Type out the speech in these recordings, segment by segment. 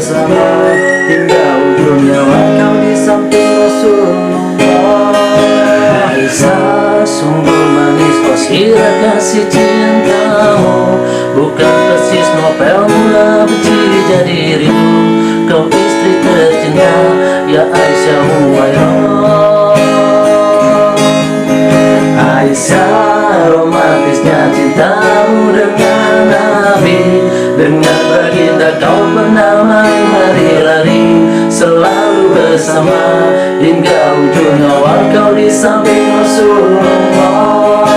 bersama hingga ujung nyawa kau di samping Rasulullah. Aisyah, sungguh manis posira kasih cintamu, bukan persis novel mula benci jadi rindu. Kau istri tercinta, ya Aisyah Humairah. Aisyah, romantisnya cintamu dengan Nabi, dengan baginda kau bernama hari-hari, selalu bersama hingga ujung nyawa kau di samping Rasulullah.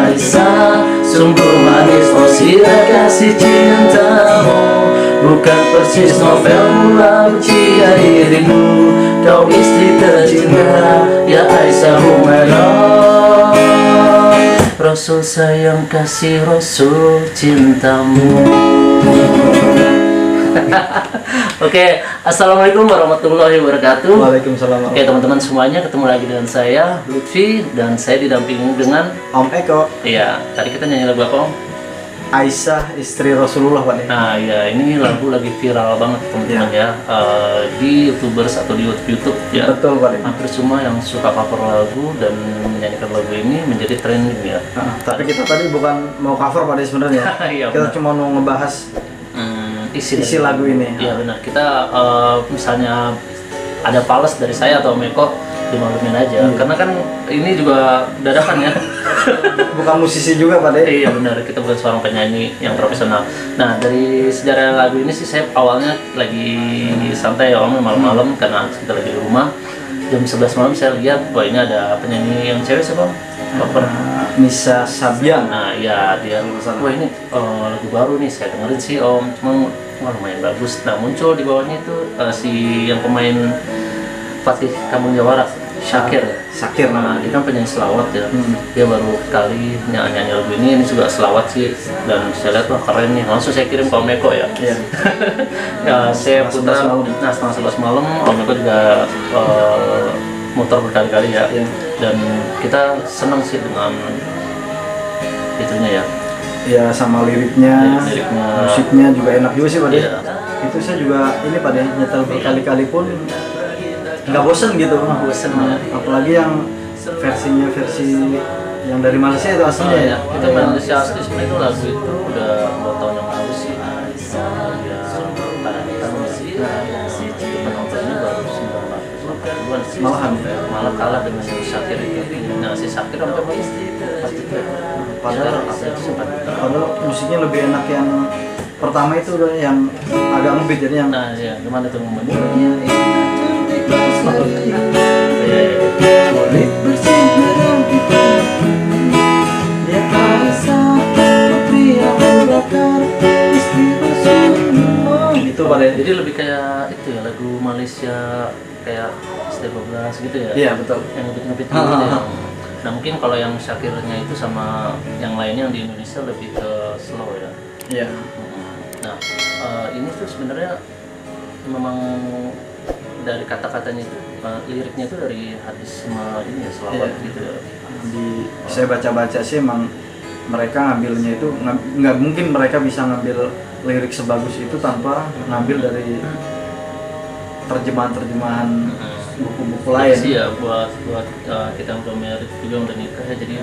Aisyah, sungguh manis posira kasih cintamu, bukan persis novel mula benci jadi rindu. Kau istri tercinta, ya Aisyah Humairah. Rasul sayang kasih Rasul cintamu. Oke, assalamualaikum warahmatullahi wabarakatuh. Waalaikumsalam. Oke teman-teman semuanya, ketemu lagi dengan saya Lutfi dan saya didampingi dengan Om Eko. Iya, tadi kita nyanyi lagu apa Om? Aisyah istri Rasulullah Pak. Nah ya, ini lagu lagi viral banget teman-teman ya, di YouTubers atau di YouTube ya. Betul Pak. Hampir semua yang suka cover lagu dan menyanyikan lagu ini menjadi trending ya. Tapi kita tadi bukan mau cover Pak sebenarnya. Iya, kita benar. cuma mau ngebahas isi lagu ini. Iya benar. Kita misalnya ada pales dari saya atau Meko, dimaklumin aja. Karena kan ini juga dadakan ya. Bukan musisi juga Pak. Iya benar, kita bukan seorang penyanyi yang profesional. Nah dari sejarah lagu ini sih saya awalnya lagi santai ya Om, malam-malam karena kita lagi di rumah. Jam 11 malam saya lihat, wah ini ada penyanyi yang cewek siapa Om? Cover Nisa Sabian. Nah ya dia, wah ini lagu baru nih saya dengerin sih Om, cuma wah lumayan bagus. Nah muncul di bawahnya itu si yang pemain Fatih Kampung Jawara, Syakir. Syakir Nah dia kan penyanyi selawat ya, dia baru kali nyanyi lagu ini juga selawat sih, dan saya lihat wah keren nih, langsung saya kirim ke Om Eko ya. Iya. Ya saya putar, 11 malam. nah setengah 11 malam Om Eko juga muter berkali-kali ya. Iya. Dan kita senang sih dengan itunya ya. Ya sama liriknya, Liriknya. musiknya juga enak juga sih Pak. Iya. Itu saya juga ini Pak nyetel berkali-kali pun nggak bosen gitu. Bosen ya. Apalagi yang versi yang dari Malaysia itu aslinya ya. Itu Malaysia asli sebenarnya itu lagu itu udah 2 tahun yang lalu sih. Ya kadang-kadang itu penontonnya baru 980-an sih. Malah kalah dengan si Syakir itu. Nah si Syakir sampai mau Padahal padahal musiknya lebih enak yang pertama itu udah yang agak ngebeat, jadi yang nah ya gimana tuh ngomongnya? kulit bersih merah di dia Aisyah pria berbakar istri Rasulullah. Itu pada Jadi lebih kayak itu ya, lagu Malaysia kayak ST12 gitu ya? iya betul. Yang ngebit-ngebit gitu ya. Nah mungkin kalau yang Syakirnya itu sama yang lainnya yang di Indonesia lebih ke slow ya. Iya. Nah ini tuh sebenarnya memang dari kata-katanya itu, liriknya itu dari hadis sama ini ya, selawat Iya. gitu ya. Saya baca-baca sih emang mereka ngambilnya itu nggak mungkin mereka bisa ngambil lirik sebagus itu tanpa ngambil dari terjemahan buku-buku lain. Sih ya buat kita udah married juga udah nikah ya, jadi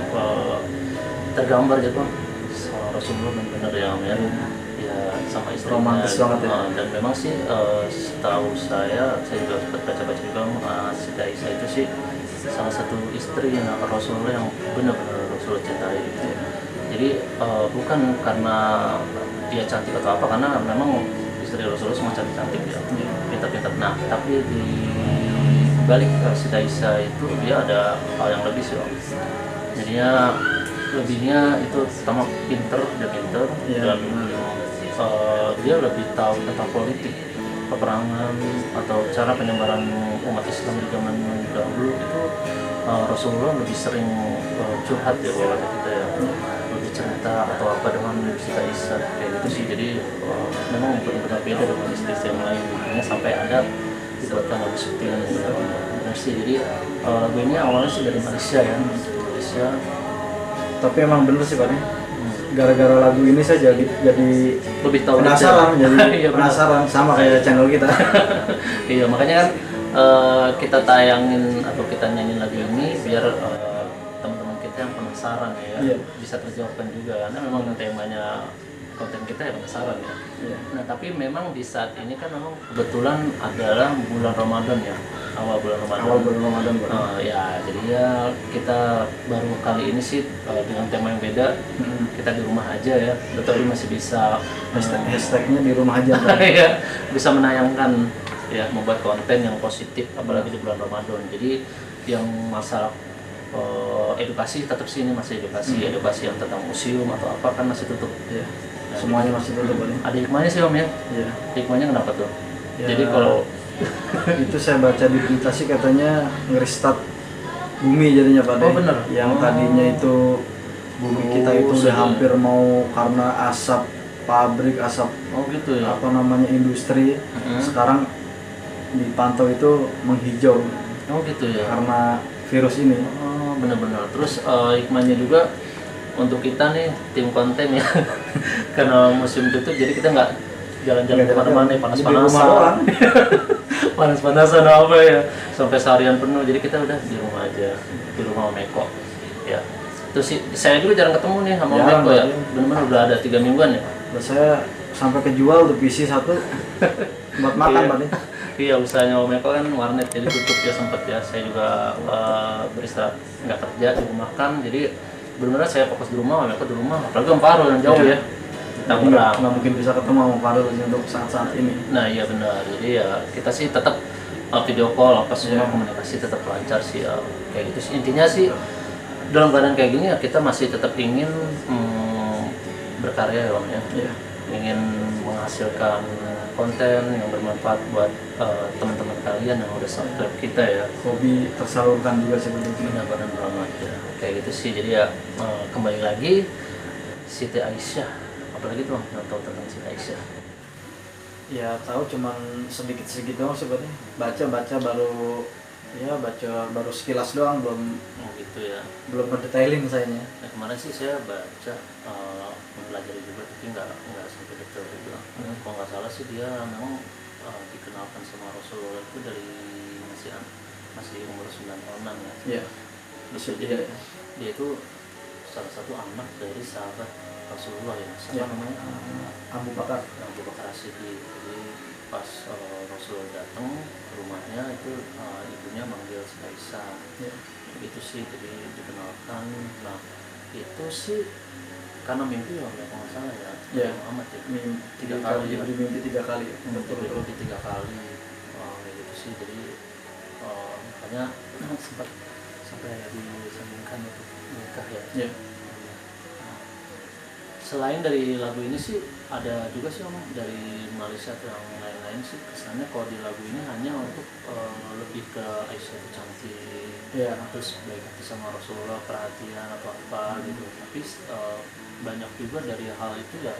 tergambar gitu Rasulullah benar-benar yang married ya sama istrinya. Romantis banget ya. Dan memang sih setahu saya juga sempat baca-baca juga Siti Aisyah itu sih salah satu istri yang Rasulullah yang benar-benar Rasulullah cintai gitu ya. Jadi bukan karena dia cantik atau apa, karena memang istri Rasulullah semua cantik-cantik ya, pintar-pintar. Nah tapi di balik Siti Aisyah itu dia ada hal yang lebih sih Om. Jadinya lebihnya itu pertama pinter, dia pinter dan dia lebih tahu tentang politik, peperangan atau cara penyebaran umat Islam di zaman dahulu itu. Rasulullah lebih sering curhat ya kalau kata kita ya, lebih cerita atau apa dengan Siti Aisyah kayak gitu sih. Jadi memang benar-benar beda dengan istri-istri yang lain, makanya sampai ada dibuatkan lagu seperti ini benar sih. Jadi lagu ini awalnya sih dari Malaysia ya, Malaysia. Tapi emang bener sih Pak gara-gara lagu ini saya jadi lebih tahu penasaran, aja. jadi Iya, benar. penasaran sama kayak channel kita. Iya, makanya kan kita tayangin atau kita nyanyiin lagu ini biar teman-teman kita yang penasaran ya Iya. bisa terjawabkan juga, karena memang temanya konten kita ya penasaran ya. Iya. Nah, tapi memang di saat ini kan memang kebetulan adalah bulan Ramadan ya, awal bulan Ramadan. Awal bulan Ramadan, Pak. Ya, jadi ya kita baru kali ini sih dengan tema yang beda. Kita di rumah aja ya, tapi masih bisa Hashtagnya di rumah aja, Pak. ya, bisa menayangkan ya, membuat konten yang positif apalagi di bulan Ramadan. Jadi yang masalah edukasi tetap sih, ini masih edukasi yang tentang museum atau apa kan masih tutup. Iya. Nah, Semuanya masih tutup, Pak. ada hikmahnya sih Om ya. Iya. Hikmahnya kenapa tuh? Ya, Jadi kalau itu saya baca di berita sih katanya nge-restart bumi jadinya, Pak. Oh, bener. Yang tadinya itu bumi kita itu udah sudah. hampir mau karena asap pabrik, asap gitu ya. apa namanya industri, sekarang dipantau itu menghijau Gitu ya. karena virus ini. Benar-benar. Terus hikmahnya juga untuk kita nih tim konten ya, karena musim tutup jadi kita nggak jalan-jalan kemana-mana, panas-panasan, panas-panasan apa ya, sampai seharian penuh. Jadi kita udah di rumah aja, di rumah Om Eko ya. Terus saya juga jarang ketemu nih sama Om Eko ya, benar-benar udah ada 3 mingguan ya. Terus saya sampai kejual tuh PC 1 buat makan, Pak. Iya, usahanya Om Eko kan warnet jadi tutup ya, sempat ya. Saya juga beristirahat, nggak kerja, di rumah makan. Jadi benar-benar saya fokus di rumah, Om Eko di rumah. Apalagi Om Farul yang jauh ya. Kita nggak mungkin bisa ketemu sama Farul untuk saat-saat ini. Nah iya benar. Jadi ya kita sih tetap video call, apa semua komunikasi tetap lancar sih ya. Kayak gitu sih. Intinya sih dalam keadaan kayak gini ya kita masih tetap ingin berkarya ya Om ya. Iya. Ingin menghasilkan konten yang bermanfaat buat teman-teman kalian yang udah subscribe kita ya. Hobi tersalurkan juga sebetulnya. Benar-benar banget ya. Kayak gitu sih. Jadi ya kembali lagi Siti Aisyah. Apalagi tuh nggak tahu tentang Siti Aisyah. Ya tahu cuman sedikit-sedikit doang sebenarnya. Baca baru sekilas doang, Gitu ya. belum mendetailin sayanya. Nah, kemarin sih saya baca mempelajari juga, tapi nggak sampai detail juga. Kalau nggak salah sih dia memang dikenalkan sama Rasulullah itu dari masih umur 9 tahunan ya. Iya. Bisa dia itu salah satu anak dari sahabat Rasulullah ya. Siapa namanya? Abu Bakar. Abu Bakar As-Siddiq. Jadi pas Rasulullah datang ke rumahnya itu ibunya manggil Siti Aisyah. Iya. Itu sih jadi dikenalkan. Nah itu sih karena mimpi ya kalau nggak salah ya. Iya. Amat ya. Tiga kali diberi mimpi 3 kali. Betul. Mimpi 3 kali. Kayak gitu sih. Jadi makanya sempat sampai disambungkan itu nikah ya. Iya. Selain dari lagu ini sih ada juga sih Om dari Malaysia atau yang lain-lain sih kesannya kalau di lagu ini hanya untuk lebih ke Aisyah itu cantik, terus baik hati sama Rasulullah, perhatian atau apa gitu. Tapi banyak juga dari hal itu ya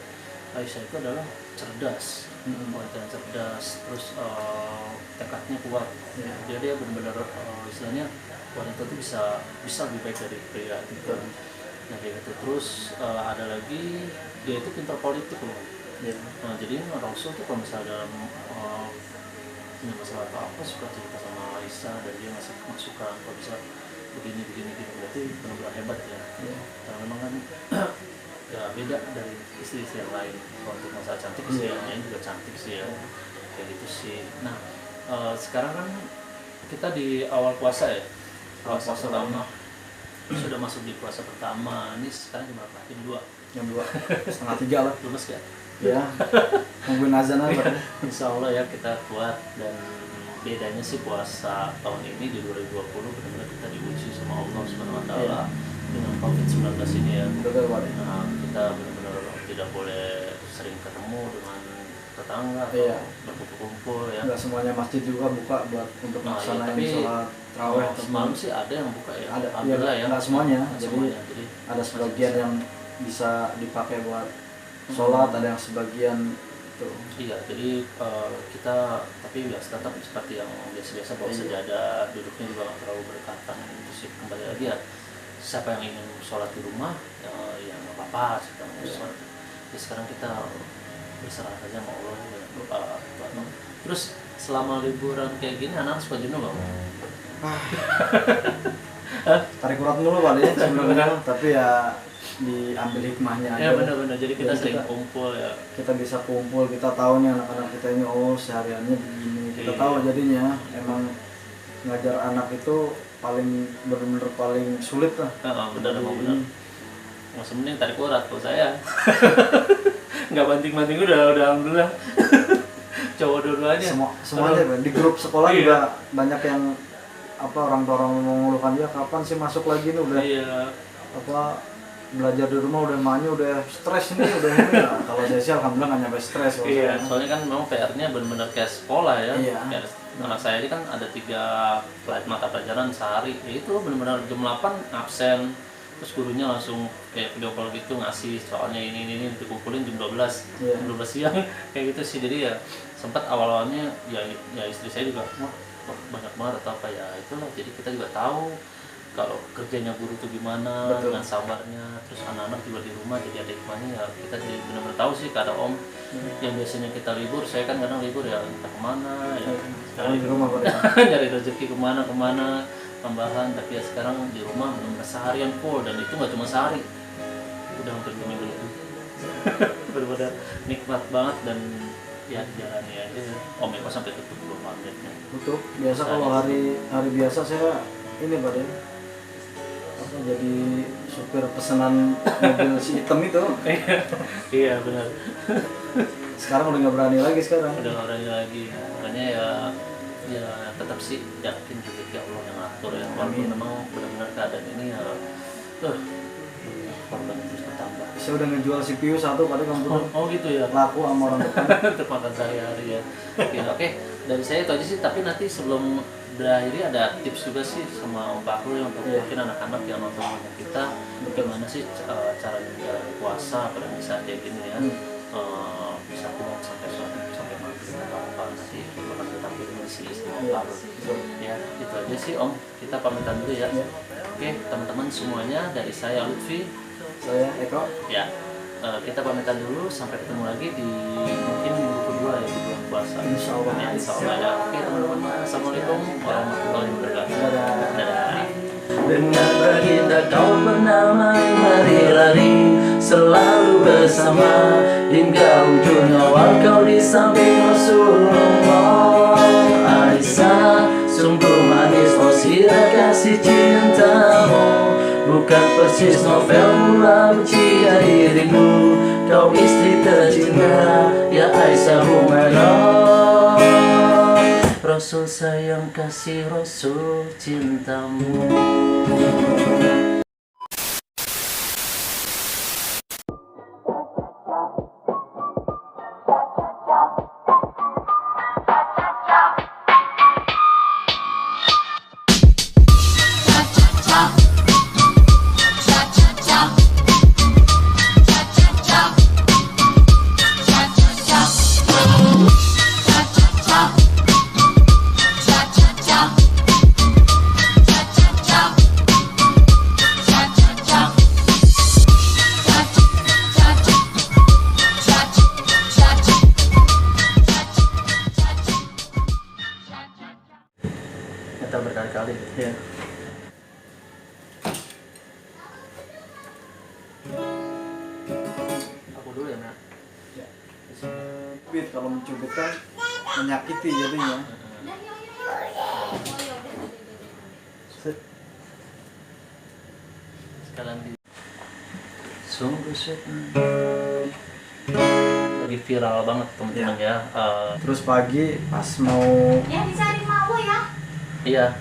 Aisyah itu adalah cerdas, wanita yang cerdas, terus tekadnya kuat. Jadi dia benar-benar istilahnya wanita itu bisa lebih baik dari pria gitu. Nah kayak gitu. Terus ada lagi dia itu pintar politik loh. Nah jadi Rasul tuh kalau misalnya dalam punya masalah apa suka cerita sama Aisyah dan dia ngasih masukan kalau bisa begini berarti benar-benar hebat ya. Karena memang kan ya beda dari istri-istri yang lain. Kalau untuk masalah cantik sih yang lain juga cantik sih ya. Kayak gitu sih. Nah sekarang kan kita di awal puasa ya. Awal puasa tahun sudah masuk di puasa pertama. Ini sekarang jam berapa? Jam 2. Jam 2:30 lah. Lemes ya? Ya. Nungguin azan aja. Insya Allah ya kita kuat. Dan bedanya sih puasa tahun ini di 2020 benar-benar kita diuji sama Allah Subhanahu Wa Taala dengan COVID-19 ini ya. Betul, Pak. Nah, kita benar-benar tidak boleh sering ketemu dengan tetangga atau berkumpul-kumpul ya. Nggak semuanya masjid juga buka buat untuk melaksanakan sholat tarawih. Semalam sih ada yang buka ya. Ada, alhamdulillah ya. Nggak semuanya. Jadi ada sebagian yang bisa dipakai buat sholat, ada yang sebagian itu. Iya, jadi kita tapi ya tetap seperti yang biasa-biasa bawa sejadah, duduknya juga nggak terlalu berdekatan. Itu sih kembali lagi ya. Siapa yang ingin sholat di rumah ya nggak apa-apa pas kita ngusut. Jadi sekarang kita berserah saja sama Allah ya. Terus selama liburan kayak gini anak suka jenuh nggak? Tarik urat mulu kali ya sebenarnya, tapi ya diambil hikmahnya aja. Ya benar-benar. Jadi kita sering kumpul ya. Kita bisa kumpul, kita tahu nih anak-anak kita ini sehariannya begini. Kita tahu jadinya emang ngajar anak itu paling benar-benar paling sulit lah. Benar. Mas mending tarik urat kalau saya. Nggak banting-banting udah alhamdulillah. Cowok dua-duanya. Semuanya di grup sekolah juga banyak yang orang mengeluhkan dia kapan sih masuk lagi nih udah belajar di rumah udah udah stres nih udah ini ya. Kalau saya sih alhamdulillah nggak nyampe stres. Soalnya kan memang PR-nya benar-benar kayak sekolah ya. Kayak anak saya ini kan ada 3 mata pelajaran sehari, itu benar-benar jam 8 absen, terus gurunya langsung kayak video call gitu ngasih soalnya ini dikumpulin jam 12 jam 12 siang kayak gitu sih. Jadi ya sempat awal-awalnya ya istri saya juga banyak banget atau apa ya itulah. Jadi kita juga tahu kalau kerjanya guru itu gimana. Betul. Dengan sabarnya, terus anak-anak juga di rumah jadi ada hikmahnya ya. Kita jadi benar-benar tahu sih kata Om yang biasanya kita libur, saya kan kadang libur ya entah kemana ya sekarang di rumah nyari rezeki kemana tambahan, tapi ya sekarang di rumah benar-benar seharian full, dan itu nggak cuma sehari, udah hampir 2 minggu lebih. Benar-benar nikmat banget dan ya jalani aja. Om Eko sampai tutup 2 maghribnya. Tutup biasa kalau hari biasa saya ini badan jadi supir pesanan mobil si hitam itu. Iya benar. Sekarang udah nggak berani lagi makanya ya tetap sih yakin rezeki Allah yang ngatur ya. Walaupun memang benar-benar keadaan ini ya korban terus bertambah. Saya udah ngejual CPU 1 kali komputer. Gitu ya. Laku sama orang depan. Untuk makan sehari-hari ya. Oke. Dari saya itu aja sih, tapi nanti sebelum berakhiri ada tips juga sih sama Om Bahrul yang untuk mungkin anak-anak yang nonton kita bagaimana sih cara menjalani puasa pada saat kayak gini ya. Bisa kuat sampai maghrib atau apa, nanti bakal kita tampilin di sini sama Om Bahrul. Ya itu aja sih Om, kita pamitan dulu ya. Oke teman-teman semuanya, dari saya Lutfi, saya Eko ya. Kita pamitan dulu, sampai ketemu lagi di mungkin minggu kedua ya di bulan puasa. Insyaallah ya. Oke teman-teman, assalamualaikum warahmatullahi wabarakatuh. Dadah. Dengan baginda kau bernama lari-lari selalu bersama hingga ujung nyawa kau di samping Rasulullah. Aisyah sungguh manis sirah kasih cintamu, bukan persis novel mula benci dirimu. Kau istri tercinta ya Aisyah Humairah. Rasul sayang kasih Rasul cintamu. Kita berkali-kali ya. Aku dulu ya, Nak. Cubit, kalau mencubit kan menyakiti jadinya. Sekalian di sungguh sweet. Lagi viral banget teman-teman ya. Terus pagi pas mau Ya dicari mau ya. Iya,